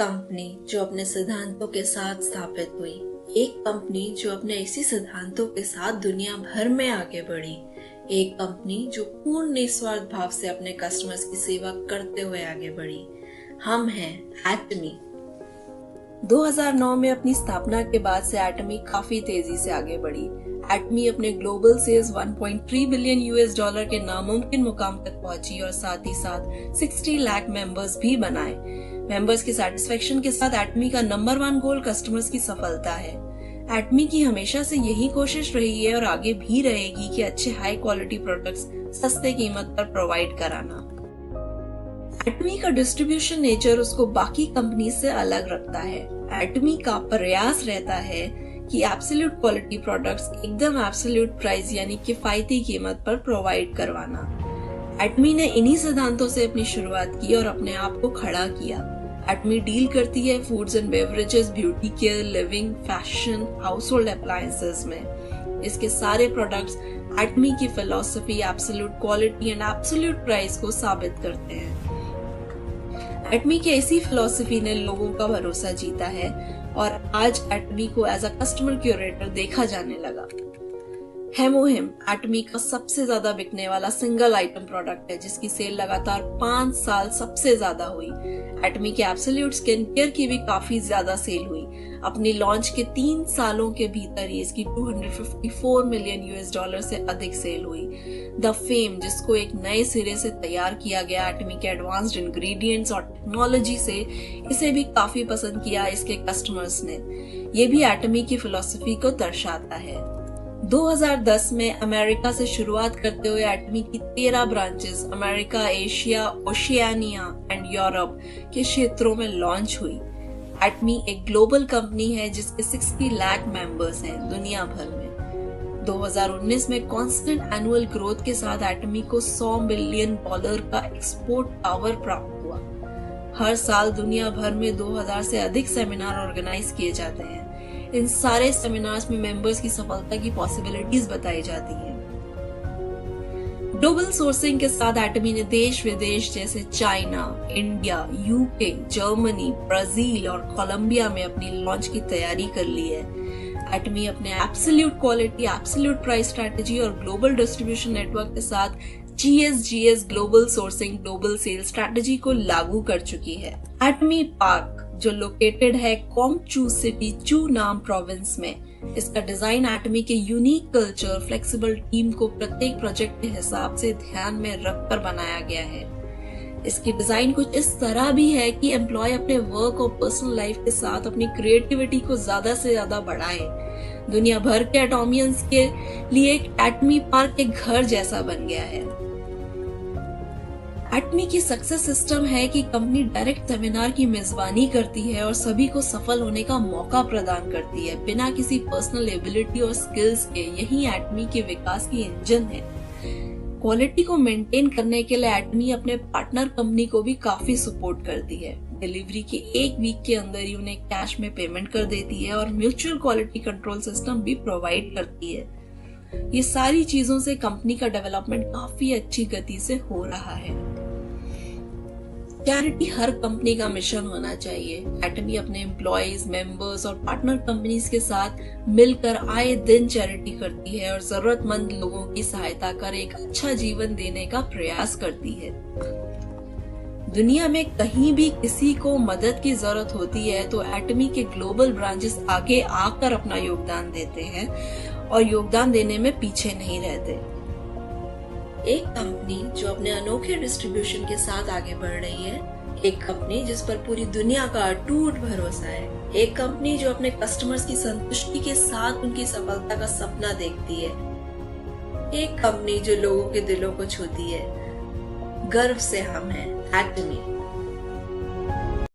Company जो अपने सिद्धांतों के साथ स्थापित हुई, एक कंपनी जो अपने इसी सिद्धांतों के साथ दुनिया भर में आगे बढ़ी, एक कंपनी जो पूर्ण निस्वार्थ भाव से अपने कस्टमर्स की सेवा करते हुए आगे बढ़ी। हम हैं एटमी। 2009 में अपनी स्थापना के बाद से एटमी काफी तेजी से आगे बढ़ी। एटमी अपने ग्लोबल सेल्स 1.3 बिलियन US$ के नामुमकिन मुकाम तक पहुंची और साथ ही साथ 60 लाख मेंबर्स भी बनाए। मेंबर्स की सेटिस्फेक्शन के साथ एटमी का नंबर 1 गोल कस्टमर्स की सफलता है। एटमी की हमेशा से यही कोशिश रही है और आगे भी रहेगी कि अच्छे हाई क्वालिटी प्रोडक्ट्स सस्ते कीमत पर प्रोवाइड कराना। एटमी का डिस्ट्रीब्यूशन नेचर उसको बाकी कंपनी से अलग रखता है। एटमी का प्रयास रहता है कि एब्सोल्यूट क्वालिटी प्रोडक्ट्स एकदम एब्सोल्यूट प्राइस यानी किफायती कीमत पर प्रोवाइड करवाना। एटमी ने इन्हीं सिद्धांतों से अपनी शुरुआत की और अपने आप को खड़ा किया। एटमी डील करती है foods and beverages, beauty care, living, fashion, house hold appliances में। इसके सारे प्रोडक्ट्स एटमी की philosophy absolute quality and absolute price को साबित करते हैं। एटमी की ऐसी फिलॉसफी ने लोगों का भरोसा जीता है और आज एटमी को एज अ कस्टमर क्यूरेटर देखा जाने लगा। हेमोहिम एटमी का सबसे ज्यादा बिकने वाला सिंगल आइटम प्रोडक्ट है, जिसकी सेल लगातार 5 साल सबसे ज्यादा हुई। एटमी के एब्सोल्यूट स्किन केयर की भी काफी ज्यादा सेल हुई। अपनी लॉन्च के 3 सालों के भीतर ही इसकी 254 मिलियन US$ से अधिक सेल हुई। द फेम, जिसको एक नए सिरे से तैयार किया गया एटमी के एडवांस्ड इंग्रेडिएंट्स और टेक्नोलॉजी से, इसे भी काफी पसंद किया इसके कस्टमर्स ने। ये भी एटमी की फिलॉसफी को दर्शाता है। 2010 में अमेरिका से शुरुआत करते हुए एटमी की 13 branches America, Asia, Oceania and Europe के क्षेत्रों में लॉन्च हुई। एटमी एक ग्लोबल कंपनी है जिसके 60 लाख मेंबर्स हैं दुनिया भर में। 2019 में कांस्टेंट एनुअल ग्रोथ के साथ एटमी को $100 बिलियन का एक्सपोर्ट पावर प्राप्त हुआ। हर साल दुनिया भर में 2000 से अधिक सेमिनार ऑर्गेनाइज किए जाते हैं। इन सारे सेमिनार्स में मेंबर्स की सफलता की पॉसिबिलिटीज बताई जाती हैं। ग्लोबल सोर्सिंग के साथ एटमी ने देश विदेश जैसे China, India, UK, Germany, Brazil और कोलंबिया में अपनी लॉन्च की तैयारी कर ली है। एटमी अपने absolute quality, absolute price strategy और ग्लोबल डिस्ट्रीब्यूशन नेटवर्क के साथ GSGS global sourcing, global sale strategy को लागू कर चुकी है। एटमी पार्क, जो लोकेटेड है कोमचू सिटी, चू नाम प्रोविंस में, इसका डिजाइन एटमी के यूनिक कल्चर, फ्लेक्सिबल टीम को प्रत्येक प्रोजेक्ट के हिसाब से ध्यान में रखकर बनाया गया है। इसकी डिजाइन कुछ इस तरह भी है कि एम्प्लॉय अपने वर्क और पर्सनल लाइफ के साथ अपनी क्रिएटिविटी को ज्यादा से ज्यादा बढ़ाए। दुनिया भर के एटोमियंस के लिए एटमी पार्क एक घर जैसा बन गया है। एटमी की सक्सेस सिस्टम है कि कंपनी डायरेक्ट सेमिनार की मेजबानी करती है और सभी को सफल होने का मौका प्रदान करती है बिना किसी पर्सनल एबिलिटी और स्किल्स के। यही एटमी के विकास की इंजन है। क्वालिटी को मेंटेन करने के लिए एटमी अपने पार्टनर कंपनी को भी काफी सपोर्ट करती है। डिलीवरी के 1 वीक के अंदर ही उन्हें कैश में पेमेंट कर देती है और म्यूचुअल क्वालिटी कंट्रोल सिस्टम भी प्रोवाइड करती है। ये सारी चीजों से कंपनी का डेवलपमेंट काफी अच्छी गति से हो रहा है। चैरिटी हर कंपनी का मिशन होना चाहिए। एटमी अपने एम्प्लॉयज, मेंबर्स और पार्टनर कंपनीज के साथ मिलकर आए दिन चैरिटी करती है और जरूरतमंद लोगों की सहायता कर एक अच्छा जीवन देने का प्रयास करती है। दुनिया में कहीं भी किसी को मदद की जरूरत होती है तो एटमी के ग्लोबल ब्रांचेस आगे आकर अपना योगदान देते हैं और योगदान देने में पीछे नहीं रहते। एक कंपनी जो अपने अनोखे डिस्ट्रीब्यूशन के साथ आगे बढ़ रही है, एक कंपनी जिस पर पूरी दुनिया का अटूट भरोसा है, एक कंपनी जो अपने कस्टमर्स की संतुष्टि के साथ उनकी सफलता का सपना देखती है, एक कंपनी जो लोगों के दिलों को छूती है। गर्व से हम हैं एटमी।